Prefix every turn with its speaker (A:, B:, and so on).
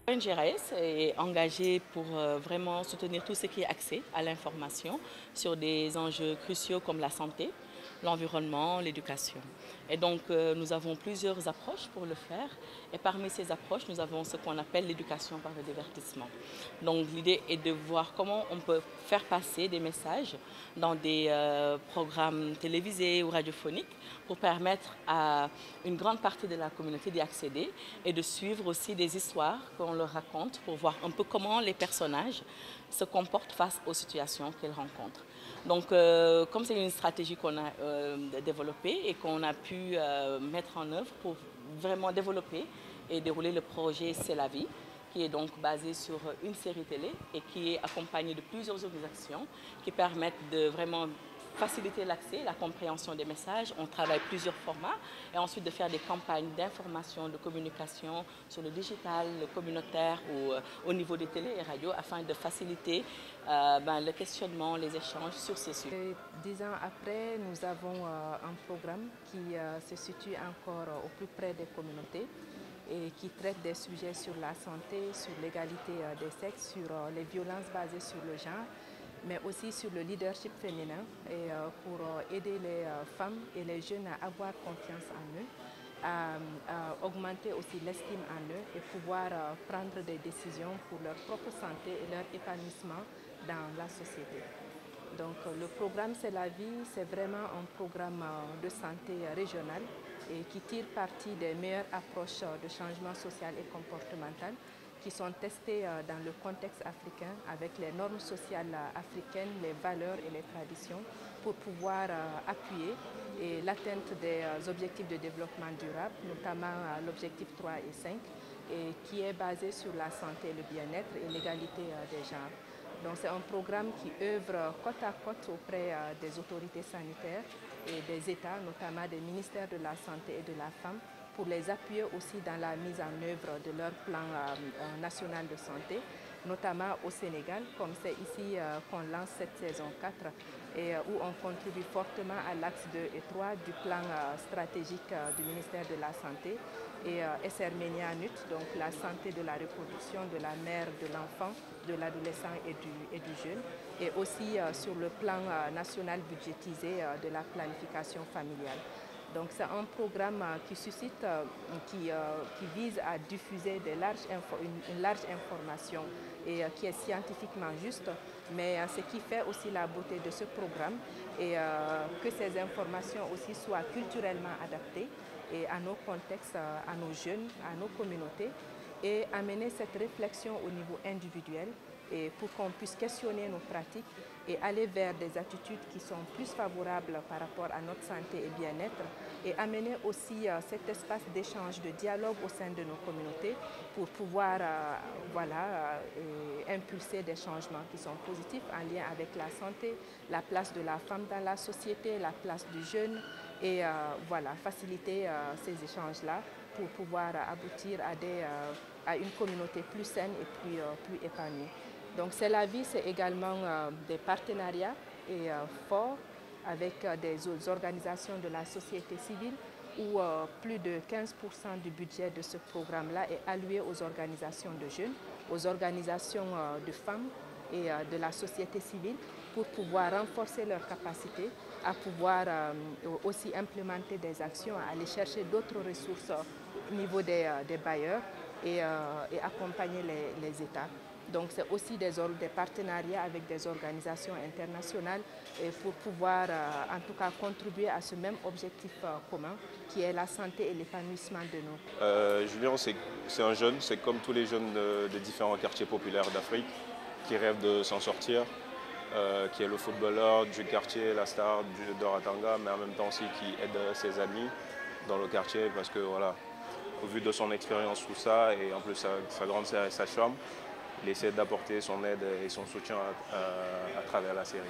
A: L'ONG RAES est engagée pour vraiment soutenir tout ce qui est accès à l'information sur des enjeux cruciaux comme la santé, l'environnement, l'éducation. Et donc nous avons plusieurs approches pour le faire et parmi ces approches nous avons ce qu'on appelle l'éducation par le divertissement. Donc l'idée est de voir comment on peut faire passer des messages dans des programmes télévisés ou radiophoniques pour permettre à une grande partie de la communauté d'y accéder et de suivre aussi des histoires qu'on leur raconte pour voir un peu comment les personnages se comportent face aux situations qu'ils rencontrent. Donc, comme c'est une stratégie qu'on a développée et qu'on a pu mettre en œuvre pour vraiment développer et dérouler le projet C'est la vie, qui est donc basé sur une série télé et qui est accompagnée de plusieurs autres actions qui permettent de vraiment faciliter l'accès, la compréhension des messages. On travaille plusieurs formats et ensuite de faire des campagnes d'information, de communication sur le digital, le communautaire ou au niveau des télés et radios afin de faciliter le questionnement, les échanges sur ces sujets.
B: 10 ans après, nous avons un programme qui se situe encore au plus près des communautés et qui traite des sujets sur la santé, sur l'égalité des sexes, sur les violences basées sur le genre, mais aussi sur le leadership féminin et pour aider les femmes et les jeunes à avoir confiance en eux, à augmenter aussi l'estime en eux et pouvoir prendre des décisions pour leur propre santé et leur épanouissement dans la société. Donc le programme C'est la vie, c'est vraiment un programme de santé régional et qui tire parti des meilleures approches de changement social et comportemental qui sont testées dans le contexte africain avec les normes sociales africaines, les valeurs et les traditions pour pouvoir appuyer l'atteinte des objectifs de développement durable, notamment l'objectif 3 et 5, et qui est basé sur la santé, le bien-être et l'égalité des genres. Donc c'est un programme qui œuvre côte à côte auprès des autorités sanitaires et des États, notamment des ministères de la Santé et de la Femme, pour les appuyer aussi dans la mise en œuvre de leur plan national de santé, notamment au Sénégal, comme c'est ici qu'on lance cette saison 4 et où on contribue fortement à l'axe 2 et 3 du plan stratégique du ministère de la Santé et SRMENIA NUT, donc la santé de la reproduction, de la mère, de l'enfant, de l'adolescent et du jeune, et aussi sur le plan national budgétisé de la planification familiale. Donc c'est un programme qui suscite, qui vise à diffuser une large information et qui est scientifiquement juste, mais ce qui fait aussi la beauté de ce programme et que ces informations aussi soient culturellement adaptées et à nos contextes, à nos jeunes, à nos communautés, et amener cette réflexion au niveau individuel et pour qu'on puisse questionner nos pratiques et aller vers des attitudes qui sont plus favorables par rapport à notre santé et bien-être, et amener aussi cet espace d'échange, de dialogue au sein de nos communautés pour pouvoir impulser des changements qui sont positifs en lien avec la santé, la place de la femme dans la société, la place du jeune, et faciliter ces échanges-là pour pouvoir aboutir à une communauté plus saine et plus épanouie. Donc C'est la vie, c'est également des partenariats forts avec des organisations de la société civile où plus de 15% du budget de ce programme-là est alloué aux organisations de jeunes, aux organisations de femmes et de la société civile pour pouvoir renforcer leurs capacités à pouvoir aussi implémenter des actions, à aller chercher d'autres ressources au niveau des bailleurs et accompagner les États. Donc c'est aussi des partenariats avec des organisations internationales pour pouvoir en tout cas contribuer à ce même objectif commun qui est la santé et l'épanouissement de nous.
C: Julien, c'est un jeune, c'est comme tous les jeunes de différents quartiers populaires d'Afrique qui rêvent de s'en sortir, qui est le footballeur du quartier, la star de Ratanga, mais en même temps aussi qui aide ses amis dans le quartier parce que voilà, au vu de son expérience tout ça et en plus sa grande sœur et sa chambre, il essaie d'apporter son aide et son soutien à travers la série.